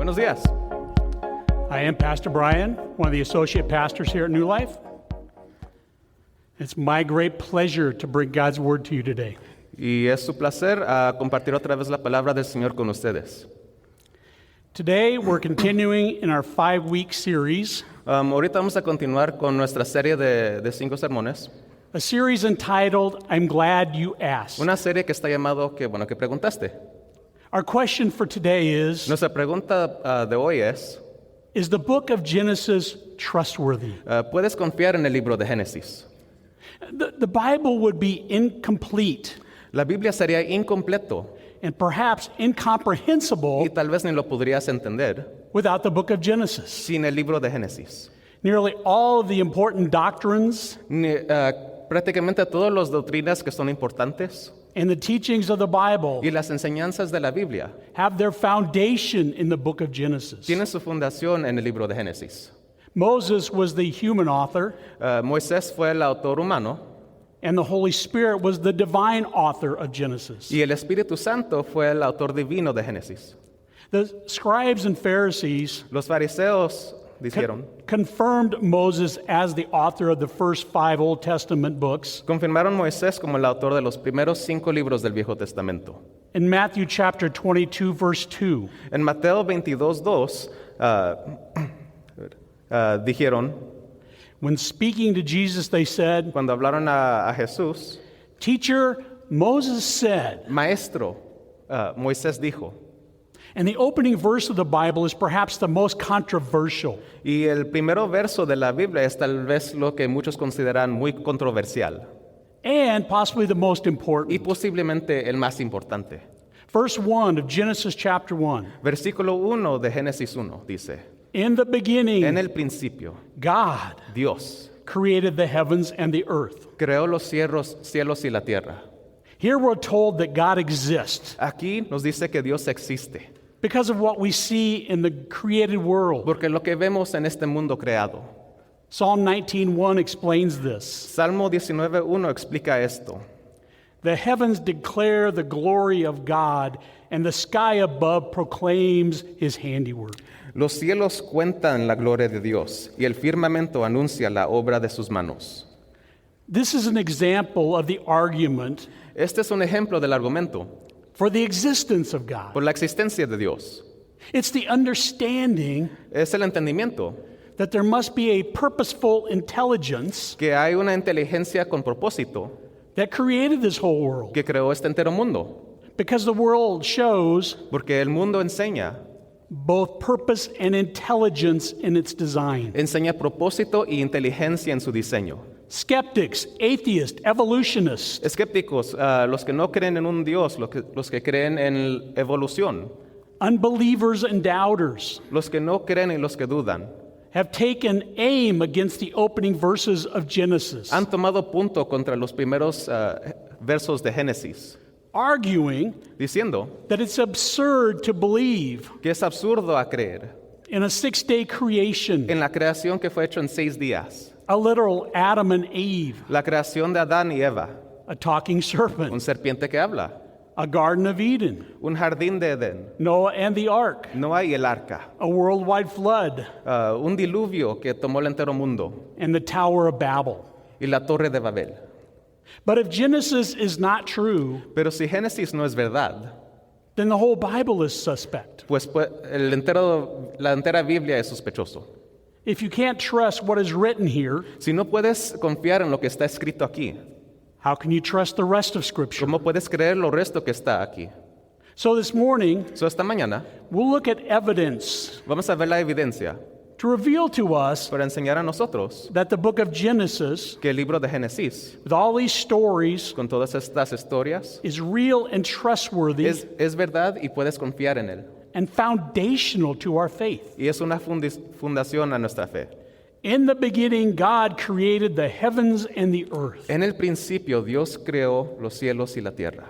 Buenos días. I am Pastor Brian, one of the associate pastors here at New Life. It's my great pleasure to bring God's word to you today. Y es su placer compartir otra vez la palabra del Señor con ustedes. Today, we're continuing in our 5-week series, Ahorita vamos a continuar con nuestra serie de 5 sermones. a series entitled, I'm Glad You Asked. Una serie que está llamado que preguntaste. Our question for today is Nuestra pregunta de hoy es, the book of Genesis trustworthy? ¿puedes confiar en el libro de Génesis? The Bible would be incomplete La Biblia sería incompleto and perhaps incomprehensible y tal vez ni lo podrías entender without the book of Genesis. sin el libro de Génesis. Nearly all of the important doctrines Prácticamente todas las doctrinas que son importantes and the teachings of the Bible y las enseñanzas de la Biblia have their foundation in the book of Genesis. tienen su fundación en el libro de Génesis. Moses was the human author, Moisés fue el autor humano and the Holy Spirit was the divine author of Genesis. y el Espíritu Santo fue el autor divino de Génesis. The scribes and Pharisees Los fariseos dijeron, confirmed Moses as the author of the first 5 Old Testament books. confirmaron a Moisés como el autor de los primeros 5 libros del Viejo Testamento. In Matthew chapter 22, verse 2, En Mateo 22:2 dijeron, when speaking to Jesus, they said, cuando hablaron a Jesús, Teacher, Moses said, Maestro, Moisés dijo. and the opening verse of the Bible is perhaps the most controversial. Y el primero verso de la Biblia es tal vez lo que muchos consideran muy controversial And possibly the most y important. posiblemente el más importante. Verse 1 of Genesis chapter 1. Versículo 1 de Génesis 1 dice, In the beginning, en el principio, God Dios created the heavens and the earth. creó los cielos y la tierra. Here we're told that God exists Aquí nos dice que Dios existe, because of what we see in the created world. porque lo que vemos en este mundo creado. Psalm 19:1 explains this. Salmo 19:1 explica esto. The heavens declare the glory of God, and the sky above proclaims his handiwork. Los cielos cuentan la gloria de Dios y el firmamento anuncia la obra de sus manos. This is an example of the argument Este es un ejemplo del argumento for the existence of God. por la existencia de Dios. It's the understanding Es el entendimiento that there must be a purposeful intelligence que hay una inteligencia con propósito that created this whole world. que creó este entero mundo, Because the world shows porque el mundo enseña both purpose and intelligence in its design. enseña propósito y inteligencia en su diseño. Skeptics, atheists, evolutionists, Escépticos, los que no creen en un Dios, los que creen en evolución, unbelievers, and doubters los que no creen y los que dudan, have taken aim against the opening verses of Genesis, han tomado punto contra los primeros versos de Génesis, arguing diciendo that it's absurd to believe que es absurdo a creer in a 6-day creation, en la creación que fue hecho en 6 días, a literal Adam and Eve, la creación de Adán y Eva, a talking un serpent, serpiente que habla, a Garden of Eden, un jardín de Edén, Noah and the ark, Noé y el arca, a worldwide flood, un diluvio que tomó el entero mundo and the Tower of Babel. y la torre de Babel. But if Genesis is not true, Pero si Génesis no es verdad, then the whole Bible is suspect. pues la entera Biblia es sospechoso. If you can't trust what is written here, Si no puedes confiar en lo que está escrito aquí, how can you trust the rest of Scripture? ¿cómo puedes creer lo resto que está aquí? So this morning, Esta mañana we'll look at evidence vamos a ver la evidencia to reveal to us para enseñar a nosotros that the book of Genesis, que el libro de Génesis, with all these stories, con todas estas historias, is real and trustworthy es verdad y puedes confiar en él. and foundational to our faith. Y es una fundación a nuestra fe. In the beginning, God created the heavens and the earth. En el principio Dios creó los cielos y la tierra.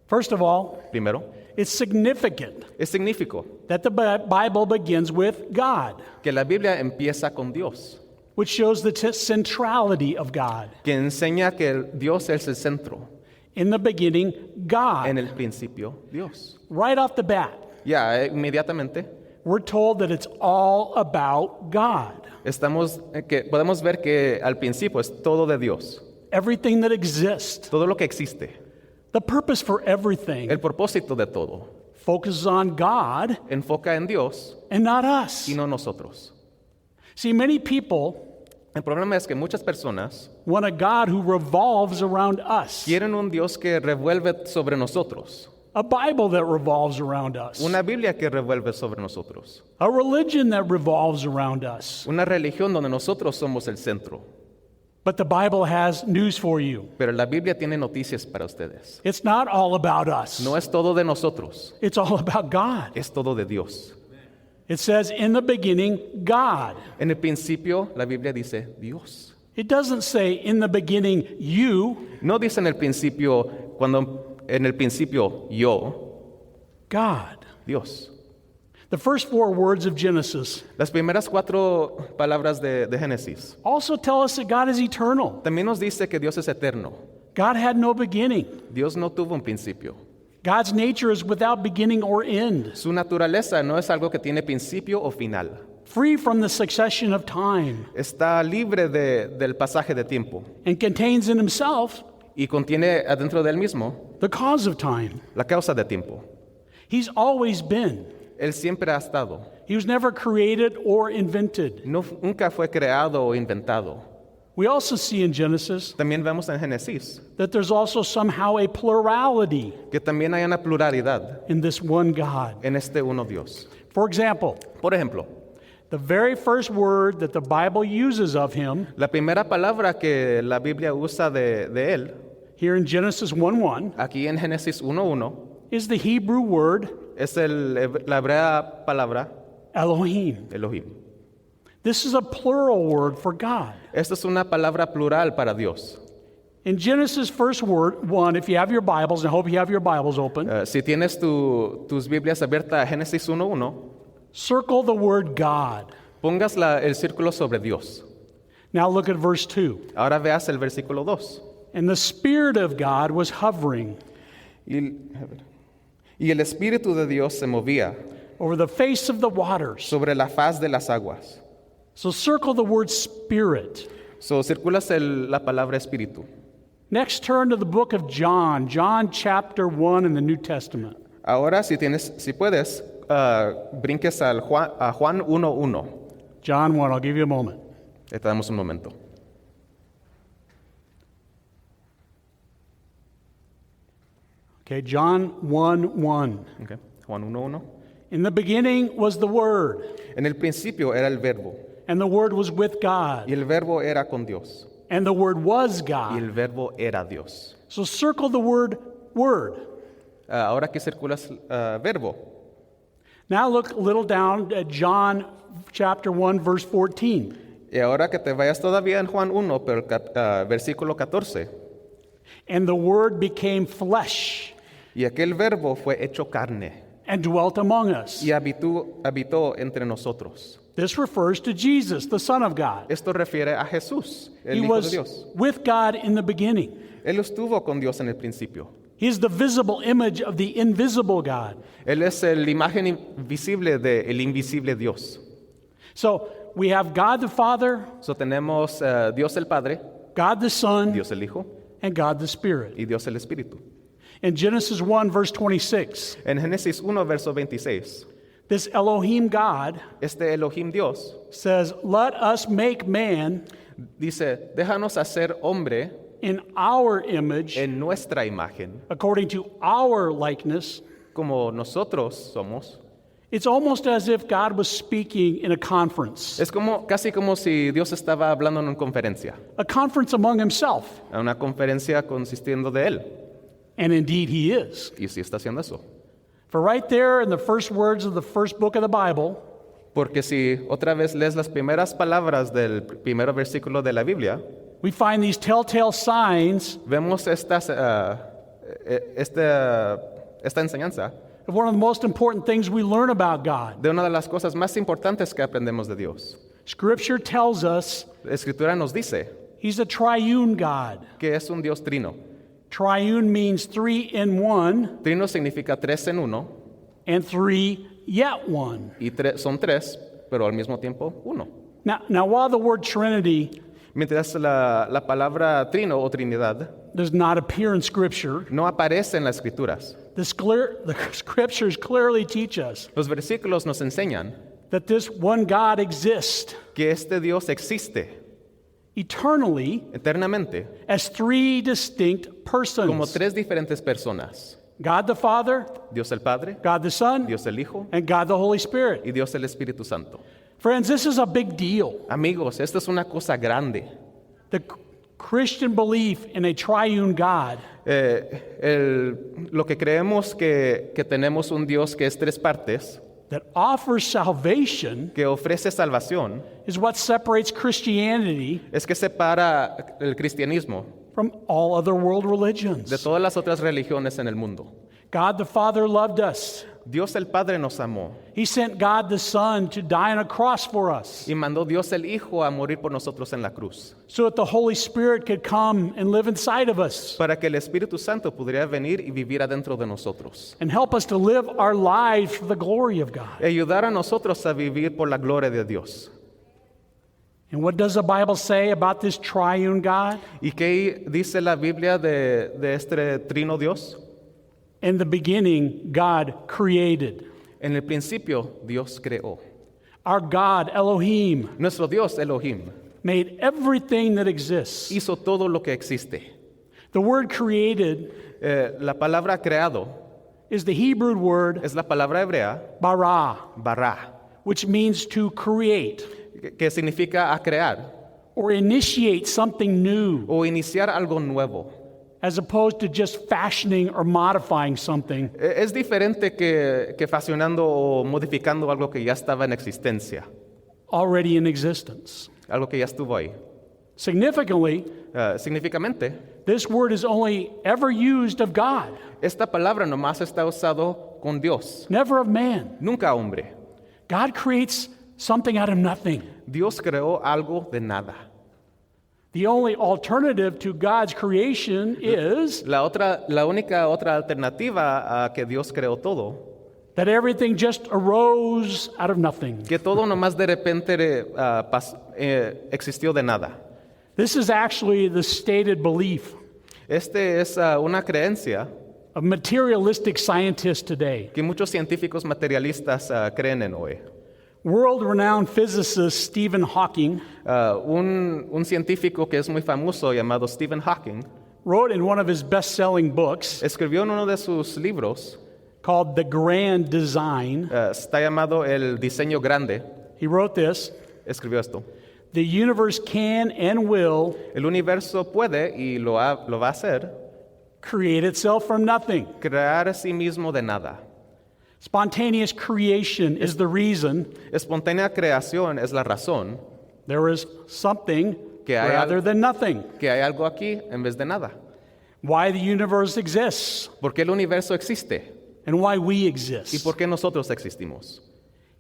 First of all, Primero, it's significant es significativo that the Bible begins with God, que la Biblia empieza con Dios, which shows the centrality of God. que enseña que Dios es el centro. In the beginning, God. En el principio, Dios. Right off the bat, Ya, inmediatamente, we're told that it's all about God. Podemos ver que al principio es todo de Dios, Everything that exists, todo lo que existe, the purpose for everything, el propósito de todo, focuses on God enfoca en Dios and not us. y no nosotros. See, many people El problema es que muchas personas want a God who revolves around us, quieren un Dios que revuelve sobre nosotros, a Bible that revolves around us, una Biblia que revuelve sobre nosotros, a religion that revolves around us. una religión donde nosotros somos el centro. But the Bible has news for you. Pero la Biblia tiene noticias para ustedes. It's not all about us. No es todo de nosotros, It's all about God. es todo de Dios. It says, in the beginning, God. En el principio, la Biblia dice Dios. It doesn't say, in the beginning, you, No dice en el principio yo, God. Dios. The first 4 words of Genesis Las primeras 4 palabras de Génesis also tell us that God is eternal. también nos dice que Dios es eterno. God had no beginning. Dios no tuvo un principio. God's nature is without beginning or end, Su naturaleza no es algo que tiene principio o final. free from the succession of time, Está libre del pasaje de tiempo and contains in himself y contiene adentro de él mismo the cause of time. la causa de tiempo. He's always been. Él siempre ha estado. He was never created or invented. Nunca fue creado o inventado. We also see in Genesis También vemos en Génesis that there's also somehow a plurality que también hay una pluralidad in this one God. en este uno Dios. For example, Por ejemplo, the very first word that the Bible uses of him la primera palabra que la Biblia usa de él, here in Genesis 1:1 aquí en Génesis 1:1, is the Hebrew word es la hebrea palabra Elohim. Elohim. This is a plural word for God. Esta es una palabra plural para Dios. In Genesis first word 1, if you have your Bibles, and I hope you have your Bibles open, Si tienes tus Biblias abiertas a Génesis 1:1, circle the word God. pongas el círculo sobre Dios. Now look at verse 2. Ahora veas el versículo 2. And the Spirit of God was hovering Y el Espíritu de Dios se movía over the face of the waters. sobre la faz de las aguas. So circle the word Spirit. Circulas la palabra Espíritu. Next, turn to the book of John, John chapter 1 in the New Testament. Ahora, si puedes, brinques a Juan 1:1. John 1, I'll give you a moment. Te damos un momento. Okay, John 1:1. Okay. Juan 1:1. In the beginning was the Word, En el principio era el Verbo, and the Word was with God, y el Verbo era con Dios, and the Word was y God. el Verbo era Dios. So circle the word Word. Ahora que circulas Verbo, Now look a little down at John chapter 1, verse 14. y ahora que te vayas todavía en Juan 1, pero versículo 14, And the Word became flesh y aquel Verbo fue hecho carne, and dwelt among us. y habitó entre nosotros. This refers to Jesus, the Son of God. Esto refiere a Jesús, el He Hijo de was Dios. with God in the beginning. Él estuvo con Dios en el principio. He is the visible image of the invisible God. Él es la imagen invisible del invisible Dios. So we have God the Father, Tenemos Dios el Padre, God the Son, Dios el Hijo and God the Spirit. y Dios el Espíritu. In Genesis 1, verse 26, En Génesis 1, verso 26, this Elohim God este Elohim Dios says, "Let us make man dice, déjanos hacer hombre in our image, en nuestra imagen, according to our likeness." como nosotros somos. It's almost as if God was speaking in a conference, Es casi como si Dios estaba hablando en una conferencia, a conference among himself. una conferencia consistiendo de Él. And indeed, he is. Y sí está haciendo eso. For right there in the first words of the first book of the Bible, Porque si otra vez lees las primeras palabras del primer versículo de la Biblia, we find these telltale signs vemos esta enseñanza of one of the most important things we learn about God. de una de las cosas más importantes que aprendemos de Dios. Scripture tells us La Escritura nos dice he's a triune God. que es un Dios trino. Triune means 3 in 1 Trino significa tres en uno and 3 yet one. Y son tres, pero al mismo tiempo uno. Now while the word Trinity Mientras la palabra trino o trinidad does not appear in Scripture, no aparece en las escrituras, the Scriptures clearly teach us los versículos nos enseñan that this one God exists que este Dios existe eternally eternamente as three distinct persons. como tres diferentes personas. God the Father, Dios el Padre, God the Son, Dios el Hijo and God the Holy Spirit. y Dios el Espíritu Santo. Friends, this is a big deal. Amigos, esto es una cosa grande. The Christian belief in a triune God Lo que creemos que tenemos un Dios que es tres partes, that offers salvation que ofrece salvación, is what separates Christianity es que separa el cristianismo from all other world de religions. todas las otras religiones en el mundo. God the Father loved us. Dios el Padre nos amó He sent God the Son to die on a cross for us y mandó Dios el Hijo a morir por nosotros en la cruz, so that the Holy Spirit could come and live inside of us para que el Espíritu Santo pudiera venir y vivir adentro de nosotros, and help us to live our lives for the glory of God. y ayudar a nosotros a vivir por la gloria de Dios. And what does the Bible say about this triune God? ¿Y qué dice la Biblia de este trino Dios? In the beginning, God created. En el principio, Dios creó. Our God, Elohim, Nuestro Dios, Elohim, made everything that exists. hizo todo lo que existe. The word created La palabra creado is the Hebrew word es la palabra hebrea, bara, bará, which means to create que significa a crear or initiate something new, o iniciar algo nuevo. as opposed to just fashioning or modifying something. Es diferente que fashionando o modificando algo que ya estaba en existencia, Already in existence. algo que ya estuvo ahí. Significantly, Significativamente, this word is only ever used of God, esta palabra nomás está usado con Dios, never of man. nunca hombre. God creates something out of nothing. Dios creó algo de nada. The only alternative to God's creation is La única otra alternativa a que Dios creó todo, that everything just arose out of nothing. que todo nomás de repente existió de nada. This is actually the stated belief Este es una creencia of materialistic scientists today. que muchos científicos materialistas creen en hoy. World-renowned physicist Stephen Hawking Un científico que es muy famoso llamado Stephen Hawking wrote in one of his best-selling books escribió en uno de sus libros, called The Grand Design. está llamado El Diseño Grande, He wrote this: escribió esto. the universe can and will El universo puede y lo va a hacer, create itself from nothing. crear a sí mismo de nada. Spontaneous creation is the reason Espontánea creación es la razón there is something Que hay rather than nothing. que hay algo aquí en vez de nada. Why the universe exists ¿Por qué el universo existe? and why we ¿Y exist. por qué nosotros existimos?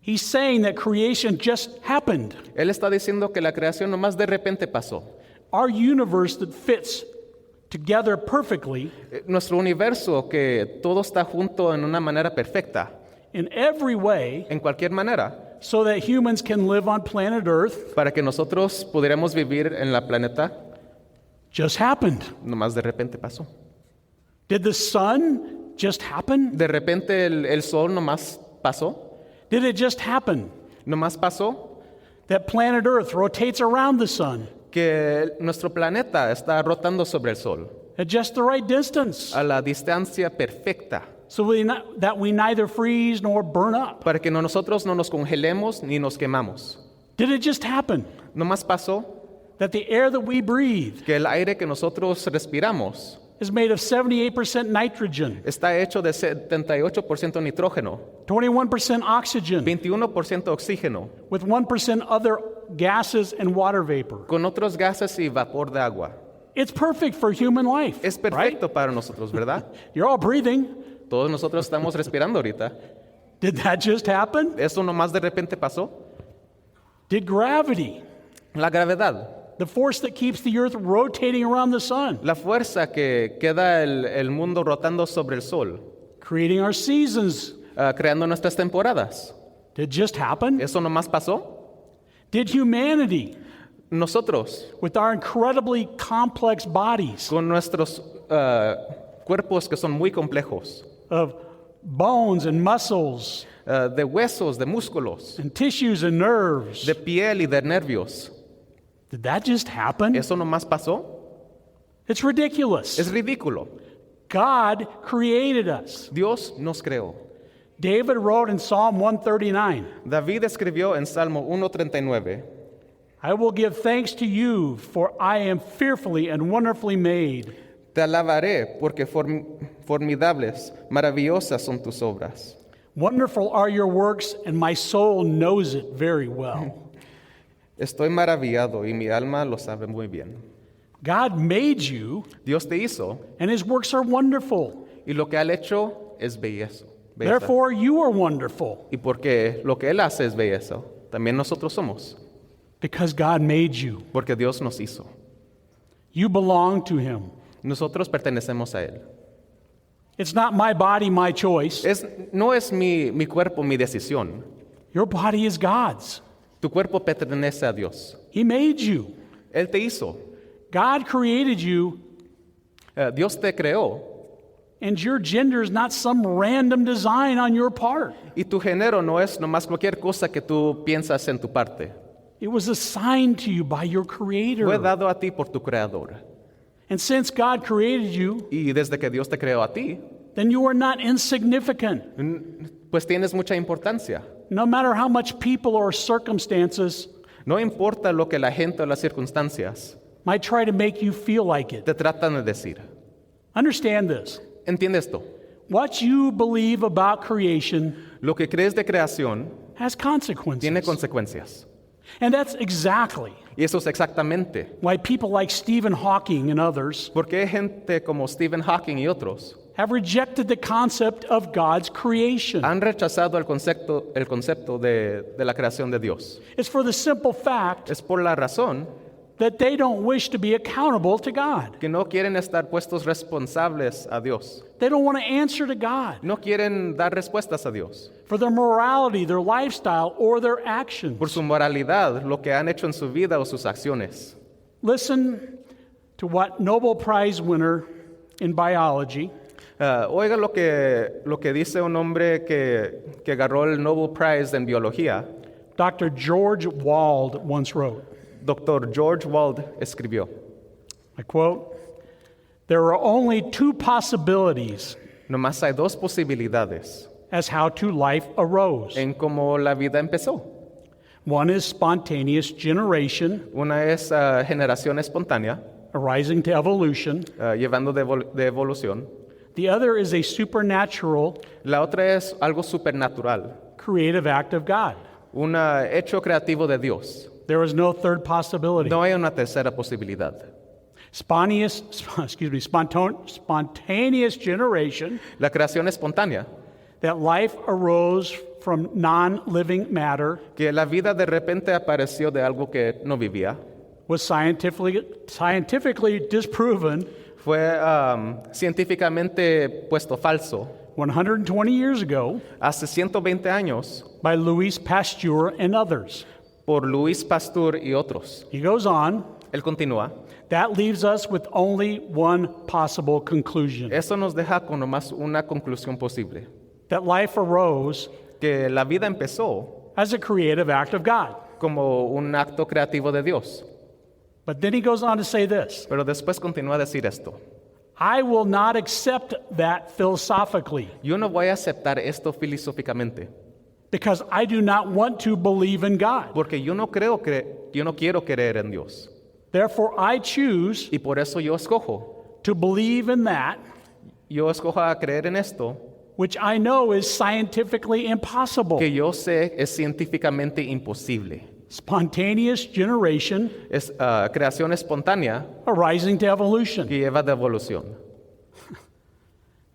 He's saying that creation just happened. Él está diciendo que la creación nomás de repente pasó. Our universe that fits together perfectly Nuestro universo, que todo está junto en una manera perfecta, in every way en cualquier manera, so that humans can live on planet Earth para que nosotros pudiéramos vivir en la planeta, just happened. nomás de repente pasó. Did the sun just happen? De repente el sol nomás pasó, Did it just happen nomás pasó that planet Earth rotates around the sun que nuestro planeta está rotando sobre el sol at just the right distance a la distancia perfecta so that we neither freeze nor burn up? para que nosotros no nos congelemos ni nos quemamos. Did it just happen Nomás pasó that the air that we breathe que el aire que nosotros respiramos is made of 78% nitrogen, está hecho de 78% nitrógeno, 21% oxygen, 21% oxígeno, with 1% other gases and water vapor? con otros gases y vapor de agua. It's perfect for human life. Es perfecto para nosotros, ¿verdad? You're all breathing. Todos nosotros estamos respirando ahorita. Did that just happen? ¿Eso nomás de repente pasó? Did gravity, La gravedad, the force that keeps the earth rotating around the sun, la fuerza que queda el mundo rotando sobre el sol, creating our seasons creando nuestras temporadas. Did it just happen? ¿Eso nomás pasó? Did humanity, Nosotros, with our incredibly complex bodies con nuestros cuerpos que son muy complejos, of bones and muscles de huesos, de músculos, and tissues and nerves, de piel y de nervios, did that just happen? ¿eso nomás pasó? It's ridiculous. Es ridículo. God created us. Dios nos creó. David wrote in Psalm 139, David escribió en Salmo 1:39, I will give thanks to you, for I am fearfully and wonderfully made. te alabaré porque formidables, maravillosas son tus obras. Wonderful are your works, and my soul knows it very well. Estoy maravillado y mi alma lo sabe muy bien. God made you, Dios te hizo and his works are wonderful. y lo que Él hecho es belleza. Therefore, you are wonderful, Y porque lo que Él hace es belleza, también nosotros somos, because God made you. porque Dios nos hizo. You belong to him. Nosotros pertenecemos a Él. It's not my body, my choice. No es mi cuerpo, mi decisión. Your body is God's. Tu cuerpo pertenece a Dios. He made you. Él te hizo. God created you, Dios te creó. and your gender is not some random design on your part. Y tu género no es nomás cualquier cosa que tú piensas en tu parte. It was assigned to you by your Creator. Fue dado a ti por tu creador. And since God created you, Y desde que Dios te creó a ti, then you are not insignificant. pues tienes mucha importancia. No matter how much people or circumstances No importa lo que la gente o las circunstancias might try to make you feel like it. te tratan de decir. Understand this. Entiende esto. What you believe about creation Lo que crees de creación has consequences. tiene consecuencias. And that's exactly Y eso es exactamente why people like Stephen Hawking and others porque hay gente como Stephen Hawking y otros have rejected the concept of God's creation. han rechazado el concepto de la creación de Dios. It's for the simple fact Es por la razón that they don't wish to be accountable to God. que no quieren estar puestos responsables a Dios. They don't want to answer to God No quieren dar respuestas a Dios for their morality, their lifestyle, or their actions. por su moralidad, lo que han hecho en su vida o sus acciones. Listen to what Nobel Prize winner in biology, Oiga lo que dice un hombre que agarró el Nobel Prize en biología. Dr. George Wald, once wrote. Dr. George Wald escribió, I quote, there are only two possibilities nomás hay dos posibilidades as how to life arose. en cómo la vida empezó. One is spontaneous generation Una es generación espontánea, arising to evolution. llevando de evolución. The other is a supernatural La otra es algo supernatural, creative act of God. un hecho creativo de Dios. There is no third possibility. No hay una tercera posibilidad. Spontaneous generation, La creación espontánea, that life arose from non-living matter, que la vida de repente apareció de algo que no vivía, was scientifically disproven fue científicamente puesto falso 120 years ago hace 120 años by Louis Pasteur and others. por Luis Pasteur y otros. He goes on, Él continúa. that leaves us with only one possible conclusion, Eso nos deja con nomás una conclusión posible, that life arose que la vida empezó as a creative act of God. como un acto creativo de Dios. But then he goes on to say this, Pero después continúa a decir esto. I will not accept that philosophically Yo no voy a aceptar esto filosóficamente, because I do not want to believe in God. porque yo no quiero creer en Dios. Therefore, I choose Y por eso yo escojo to believe in that a creer en esto which I know is scientifically impossible. que yo sé es científicamente imposible. Spontaneous generation Es creación espontánea arising to evolution. que lleva de evolución.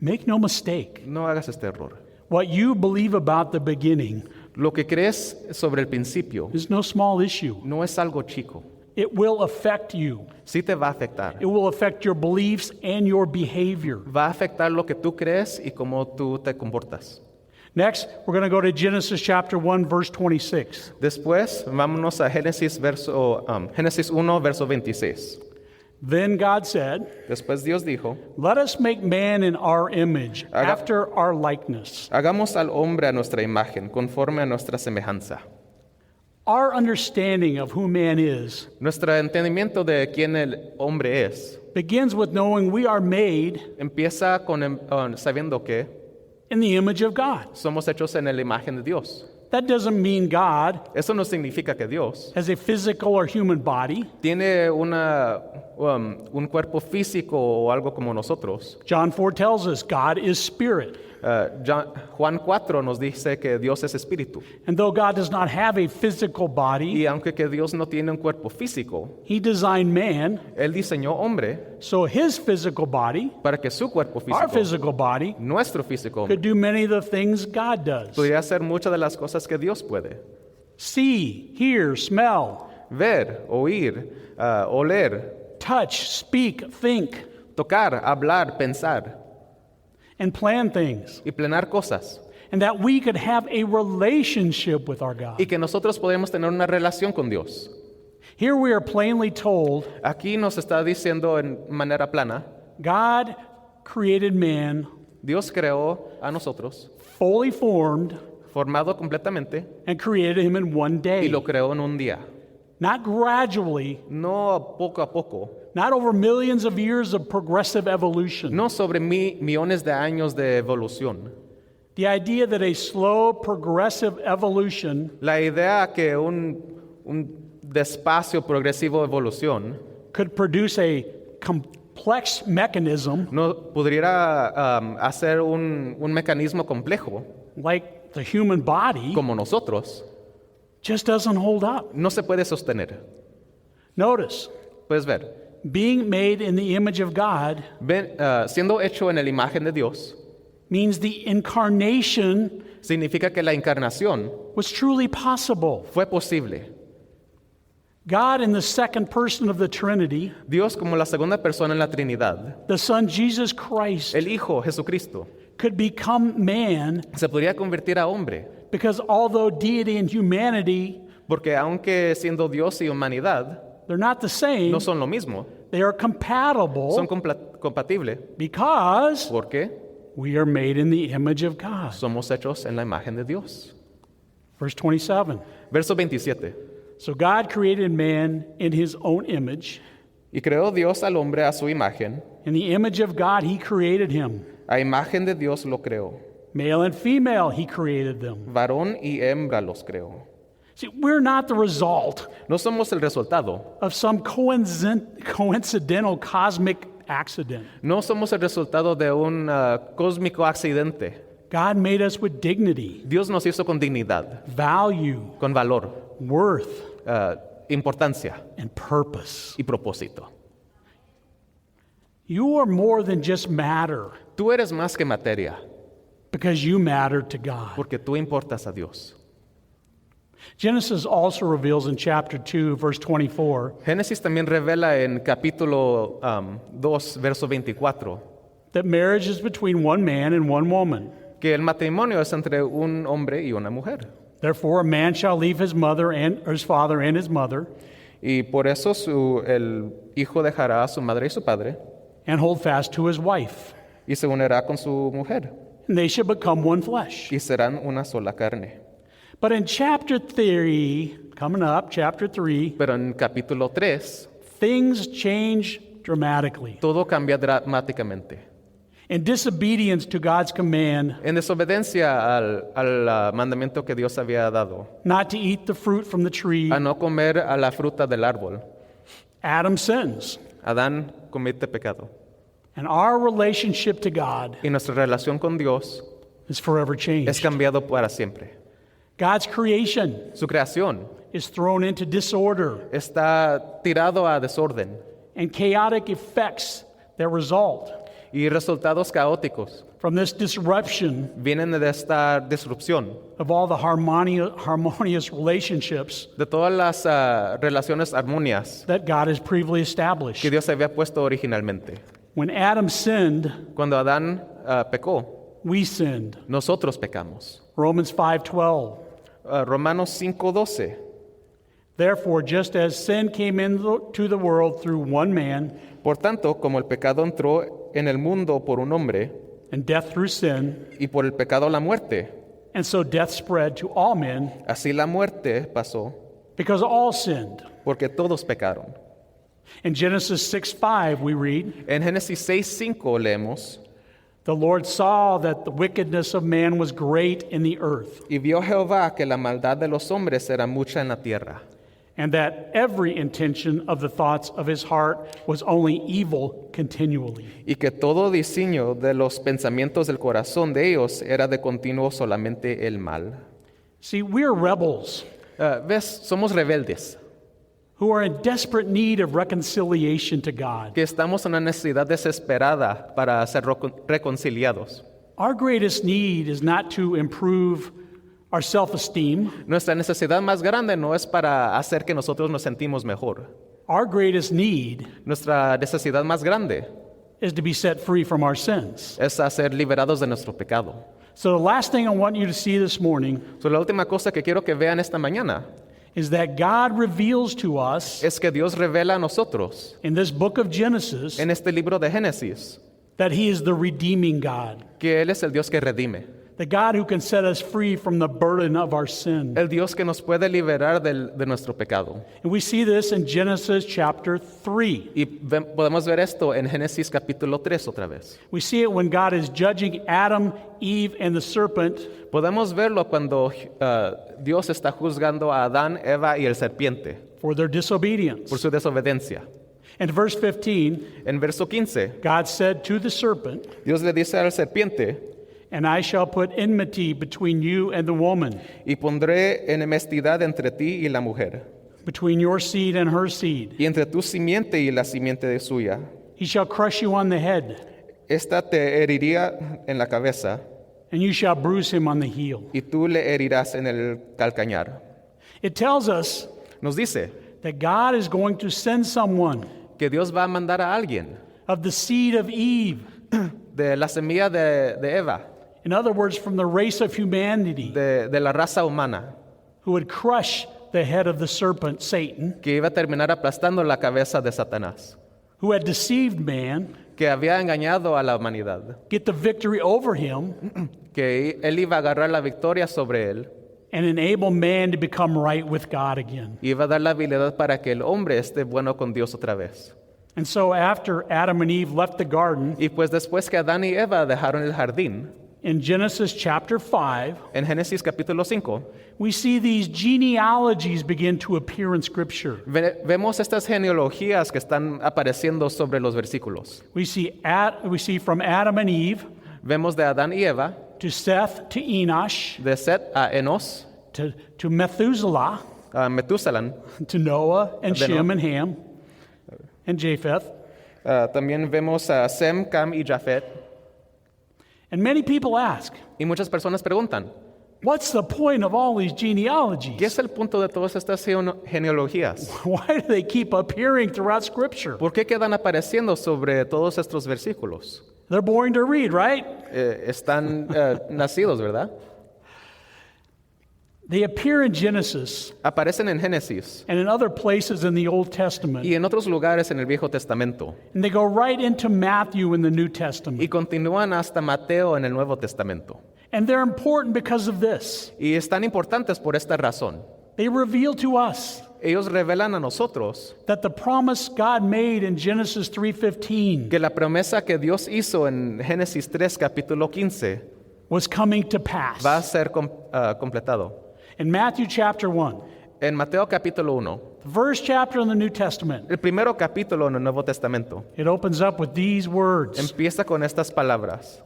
Make no mistake, No hagas este error. what you believe about the beginning Lo que crees sobre el principio is no small issue. no es algo chico. It will affect you. Sí te va a afectar. It will affect your beliefs and your behavior. Va a afectar lo que tú crees y cómo tú te comportas. Next, we're going to go to Genesis chapter 1, verse 26. Después, vámonos a Génesis 1, verso 26. Then God said, Después Dios dijo, "Let us make man in our image, after our likeness." hagamos al hombre a nuestra imagen, conforme a nuestra semejanza. Our understanding of who man is Nuestro entendimiento de quién el hombre es begins with knowing we are made empieza sabiendo que in the image of God. somos hechos en la imagen de Dios. That doesn't mean God Eso no significa que Dios has a physical or human body. tiene un cuerpo físico o algo como nosotros. John 4 tells us God is spirit. Juan 4 nos dice que Dios es espíritu. And though God does not have a physical body, Y aunque que Dios no tiene un cuerpo físico, He designed man Él diseñó hombre so his physical body, para que su cuerpo our físico, physical body, nuestro físico, could do many of the things God does. pudiera hacer muchas de las cosas que Dios puede. See, hear, smell, Ver, oír, oler, touch, speak, think, tocar, hablar, pensar and plan things. y planear cosas. And that we could have a relationship with our God. Y que nosotros podemos tener una relación con Dios. Here we are plainly told Aquí nos está diciendo en manera plana, God created man Dios creó a nosotros, fully formed formado completamente, and created him in one y day. lo creó en un día. Not gradually, No poco a poco, not over millions of years of progressive evolution. no sobre millones de años de evolución. The idea that a slow, progressive evolution La idea que un despacio progresivo evolución could produce a complex mechanism no pudiera hacer un mecanismo complejo like the human body como nosotros, just doesn't hold up. no se puede sostener. Notice, Puedes ver, being made in the image of God siendo hecho en la imagen de Dios, means the incarnation significa que la encarnación was truly possible. fue posible. God, in the second person of the Trinity, Dios como la segunda persona en la Trinidad, the Son Jesus Christ, el Hijo Jesucristo, could become man se podría convertir a hombre, because although deity and humanity, porque aunque siendo Dios y humanidad they're not the same, no son lo mismo, they are compatible son compatibles, because porque we are made in the image of God. somos hechos en la imagen de Dios. Verse 27. Verso 27. So God created man in his own image. Y creó Dios al hombre a su imagen, In the image of God, he created him. a imagen de Dios lo creó. Male and female, he created them. Varón y hembra los creó. See, we're not the result No somos el resultado, of some coincidental cosmic accident. no somos el resultado de un cósmico accidente. God made us with dignity, Dios nos hizo con dignidad, value, con valor, worth, importancia and purpose. y propósito. You are more than just matter Tú eres más que materia, because you matter to God. porque tú importas a Dios. Genesis also reveals in chapter 2, verse 24, Génesis también revela en capítulo 2, verso 24, that marriage is between one man and one woman. que el matrimonio es entre un hombre y una mujer. Therefore, a man shall leave his mother and or his father and his mother, Y por eso el hijo dejará a su madre y su padre and hold fast to his wife, y se unirá con su mujer and they shall become one flesh. y serán una sola carne. But in chapter 3, coming up, chapter 3, Pero en capítulo 3 things change dramatically. todo cambia dramáticamente. In disobedience to God's command En desobediencia al mandamiento que Dios había dado, not to eat the fruit from the tree, a no comer a la fruta del árbol, Adam sins. Adán comete pecado. And our relationship to God Y nuestra relación con Dios is forever es changed. cambiado para siempre. God's creation Su creación is thrown into disorder, está tirado a desorden and chaotic effects that result y resultados caóticos from this disruption vienen de esta disrupción of all the harmonious relationships de todas las relaciones armonias that God has previously established. que Dios había puesto originalmente. When Adam sinned, Cuando Adán pecó, we sinned. Nosotros pecamos. Romans 5:12. Romanos 5:12. Therefore, just as sin came into the world through one man, Por tanto, como el pecado entró en el mundo por un hombre, and death through sin, y por el pecado la muerte, and so death spread to all men, así la muerte pasó, because all sinned. porque todos pecaron. In Genesis 6:5, we read, En Génesis 6:5 leemos, the Lord saw that the wickedness of man was great in the earth, y vio Jehová que la maldad de los hombres era mucha en la tierra, and that every intention of the thoughts of his heart was only evil continually. y que todo diseño de los pensamientos del corazón de ellos era de continuo solamente el mal. See, we are rebels ¿Ves? Somos rebeldes, who are in desperate need of reconciliation to God. que estamos en una necesidad desesperada para ser reconciliados. Our greatest need is not to improve our self-esteem. Nuestra necesidad más grande no es para hacer que nosotros nos sentimos mejor. Our greatest need Nuestra necesidad más grande is to be set free from our sins. es a ser liberados de nuestro pecado. So the last thing I want you to see this morning So, la última cosa que quiero que vean esta mañana is that God reveals to us es que Dios revela a nosotros in this book of Genesis en este libro de Génesis that He is the redeeming God, que Él es el Dios que redime, the God who can set us free from the burden of our sin. el Dios que nos puede liberar de nuestro pecado. And we see this in Genesis chapter 3. Y podemos ver esto en Génesis capítulo 3 otra vez. We see it when God is judging Adam, Eve, and the serpent Podemos verlo cuando Dios está juzgando a Adán, Eva y el serpiente for their disobedience. por su desobediencia. In verse 15, En verso 15, God said to the serpent, Dios le dice al serpiente, "And I shall put enmity between you and the woman, y pondré enemistad entre ti y la mujer, between your seed and her seed. y entre tu simiente y la simiente de suya. He shall crush you on the head, Esta te heriría en la cabeza, and you shall bruise him on the heel." y tú le herirás en el calcañar. It tells us Nos dice that God is going to send someone que Dios va a mandar a alguien of the seed of Eve. de la semilla de Eva, In other words, from the race of humanity, de la raza humana, who would crush the head of the serpent, Satan, que iba a terminar aplastando la cabeza de Satanás, who had deceived man, que había engañado a la humanidad, get the victory over him, que él iba a agarrar la victoria sobre él, and enable man to become right with God again. y iba a dar la habilidad para que el hombre esté bueno con Dios otra vez. And so after Adam and Eve left the garden, Y pues después que Adán y Eva dejaron el jardín, in Genesis chapter 5, en Génesis capítulo 5, we see these genealogies begin to appear in Scripture. vemos estas genealogías que están apareciendo sobre los versículos. We see from Adam and Eve Vemos de Adán y Eva, to Seth to Enosh de Set a Enos, to Methuselah a Metusalan. to Noah and De Shem Noah. and Ham and Japheth. También vemos a Sem, Cam y Jafet. And many people ask, Y muchas personas preguntan, what's the point of all these ¿qué genealogies? es el punto de todas estas genealogías? Why do they keep appearing throughout Scripture? ¿Por qué quedan apareciendo sobre todos estos versículos? They're boring to read, right? Están nacidos, ¿verdad? They appear in Genesis Aparecen en Génesis and in other places in the Old Testament. y en otros lugares en el Viejo Testamento. And they go right into Matthew in the New Testament. Y continúan hasta Mateo en el Nuevo Testamento. And they're important because of this. Y están importantes por esta razón. They reveal to us Ellos revelan a nosotros that the promise God made in Genesis 3:15 que la promesa que Dios hizo en Génesis 3, capítulo 15, was coming to pass. va a ser completado. In Matthew chapter 1, En Mateo capítulo 1, the first chapter in the New Testament, el primero capítulo en el Nuevo Testamento, it opens up with these words: empieza con estas palabras.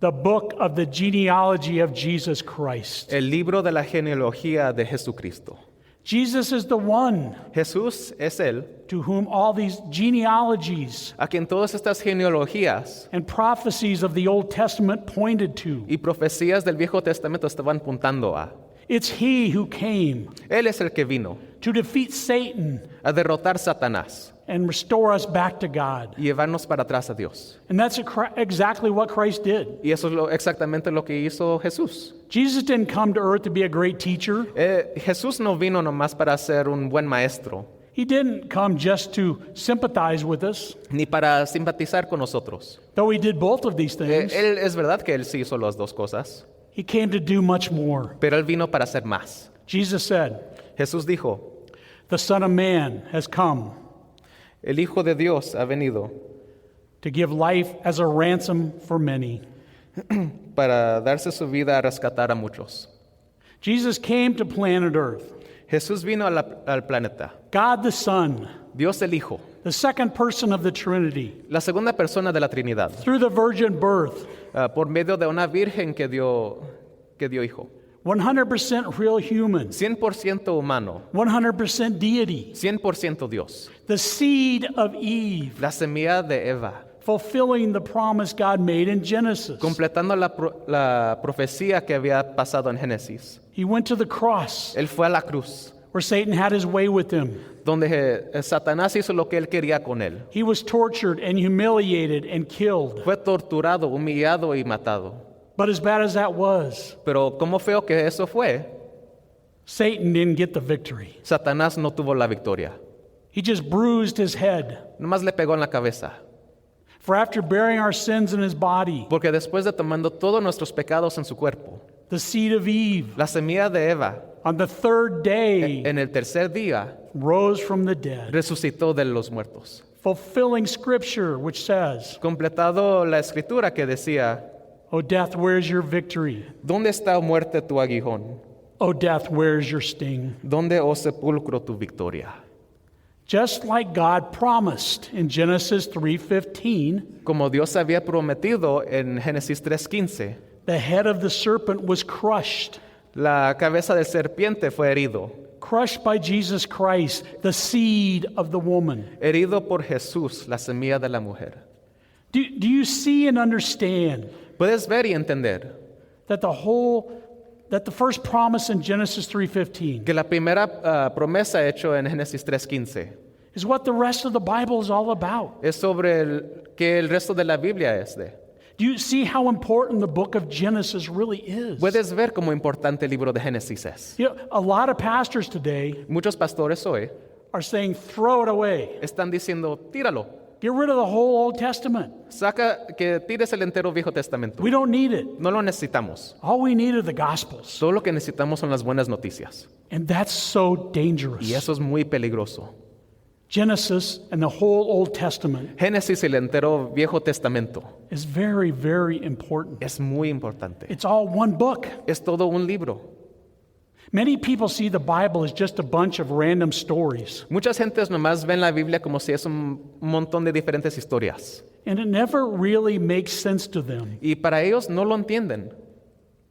the book of the genealogy of Jesus Christ. El libro de la genealogía de Jesucristo. Jesus is the one Jesús es Él to whom all these genealogies a quien todas estas genealogías and prophecies of the Old Testament pointed to. y profecías del Viejo Testamento estaban apuntando a. It's He who came Él es el que vino to defeat Satan a derrotar a Satanás and restore us back to God. y llevarnos para atrás a Dios. And that's exactly what Christ did. Y eso es exactamente lo que hizo Jesús. Jesus didn't come to earth to be a great teacher. Jesús no vino nomás para ser un buen maestro, He didn't come just to sympathize with us, ni para simpatizar con nosotros. though he did both of these things. Es verdad que Él sí hizo las dos cosas, He came to do much more. pero Él vino para hacer más. Jesus said, Jesús dijo, "The Son of Man has come el Hijo de Dios ha venido to give life as a ransom for many." para darse su vida a rescatar a muchos. Jesus came to planet Earth. Jesús vino al planeta, God the Son, Dios el Hijo, the second person of the Trinity, la segunda persona de la Trinidad, through the virgin birth, por medio de una virgen que dio hijo. 100% real human, 100% humano, 100% deity, 100% Dios. the seed of Eve, La semilla de Eva, fulfilling the promise God made in Genesis. completando la profecía que había pasado en Génesis. He went to the cross Él fue a la cruz, where Satan had his way with him. donde Satanás hizo lo que él quería con él. He was tortured and humiliated and killed. Fue torturado, humillado y matado. But as bad as that was, Pero como feo que eso fue, Satan didn't get the victory. Satanás no tuvo la victoria. He just bruised his head. Nomás le pegó en la cabeza. For after bearing our sins in his body, Porque después de tomando todos nuestros pecados en su cuerpo, the seed of Eve, la semilla de Eva, on the third day, en el tercer día, rose from the dead, resucitó de los muertos. fulfilling scripture which says, Completado la escritura que decía, "O death, where's your victory? ¿dónde está muerte tu aguijón? O death, where's your sting?" ¿Dónde, oh sepulcro, tu victoria? Just like God promised in Genesis 3:15, Como Dios había prometido en Génesis 3:15, the head of the serpent was crushed, la cabeza del serpiente fue crushed by Jesus Christ, the seed of the woman. herido por Jesús, la semilla de la mujer. Do you see and understand Puedes ver y entender that the first promise in Genesis 3:15 que la primera promesa hecha en Génesis 3:15 is what the rest of the Bible is all about? es sobre que el resto de la Biblia es de. Do you see how important the book of Genesis really is? Puedes ver cómo importante el libro de Génesis es. You know, a lot of pastors today Muchos pastores hoy are saying, throw it away. están diciendo, tíralo, Get rid of the whole Old Testament. que tires el entero Viejo Testamento. We don't need it. No lo necesitamos. All we need are the Gospels. Todo lo que necesitamos son las buenas noticias. And that's so dangerous. Y eso es muy peligroso. Genesis and the whole Old Testament Génesis y el entero Viejo Testamento is very, very important. es muy importante. It's all one book. Es todo un libro. Many people see the Bible as just a bunch of random stories, Muchas gentes nomás ven la Biblia como si es un montón de diferentes historias. and it never really makes sense to them Y para ellos no lo entienden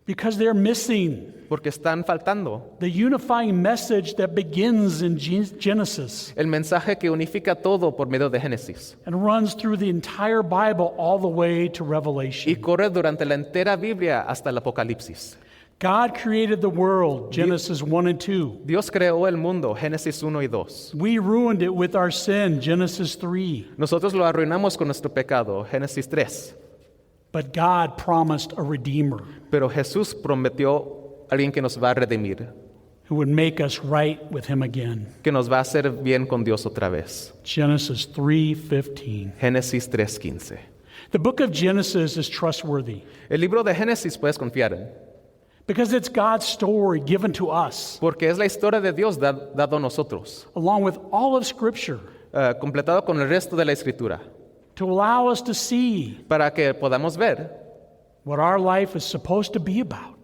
because they're missing porque están faltando the unifying message that begins in Genesis el mensaje que unifica todo por medio de Génesis and runs through the entire Bible all the way to y Revelation. corre durante la entera Biblia hasta el Apocalipsis. God created the world, Genesis 1 and 2. Dios creó el mundo, Génesis 1 y 2. We ruined it with our sin, Genesis 3. Nosotros lo arruinamos con nuestro pecado, Génesis 3. But God promised a Redeemer Pero Jesús prometió a alguien que nos va a redimir, who would make us right with Him again. que nos va a hacer bien con Dios otra vez. Genesis 3:15. Génesis 3:15. The book of Genesis is trustworthy El libro de Génesis puedes confiar en, because it's God's story given to us, porque es la historia de Dios dado a nosotros, along with all of Scripture, completado con el resto de la Escritura, to allow us to see para que podamos ver, what our life is supposed to be about.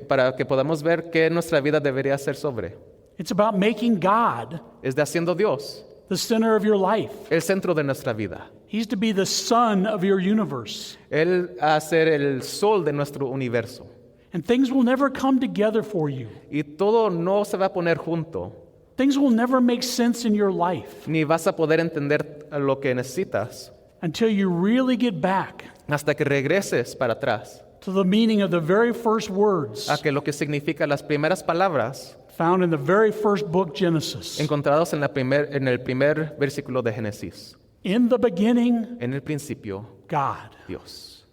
para que podamos ver qué nuestra vida debería ser sobre. It's about making God Es de haciendo Dios the center of your life. el centro de nuestra vida. He's to be the sun of your universe. Él a ser el sol de nuestro universo. And things will never come together for you. Y todo no se va a poner junto, Things will never make sense in your life ni vas a poder entender lo que necesitas until you really get back hasta que regreses para atrás to the meaning of the very first words a que lo que significa las primeras palabras found in the very first book, Genesis. encontrados en el primer versículo de Génesis. In the beginning, En el principio, God. Dios.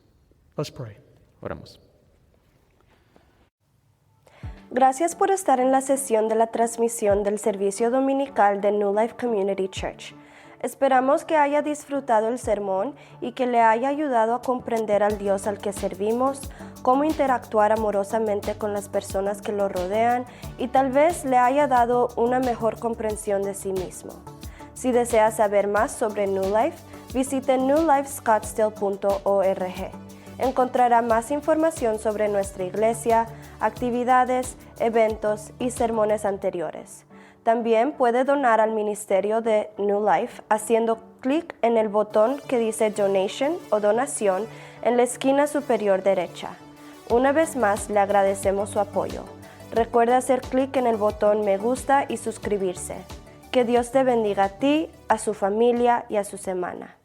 Let's pray. Oramos. Gracias por estar en la sesión de la transmisión del servicio dominical de New Life Community Church. Esperamos que haya disfrutado el sermón y que le haya ayudado a comprender al Dios al que servimos, cómo interactuar amorosamente con las personas que lo rodean y tal vez le haya dado una mejor comprensión de sí mismo. Si desea saber más sobre New Life, visite newlifescottsdale.org. Encontrará más información sobre nuestra iglesia, actividades, eventos y sermones anteriores. También puede donar al ministerio de New Life haciendo clic en el botón que dice Donation o Donación en la esquina superior derecha. Una vez más, le agradecemos su apoyo. Recuerde hacer clic en el botón Me gusta y suscribirse. Que Dios te bendiga a ti, a su familia y a su semana.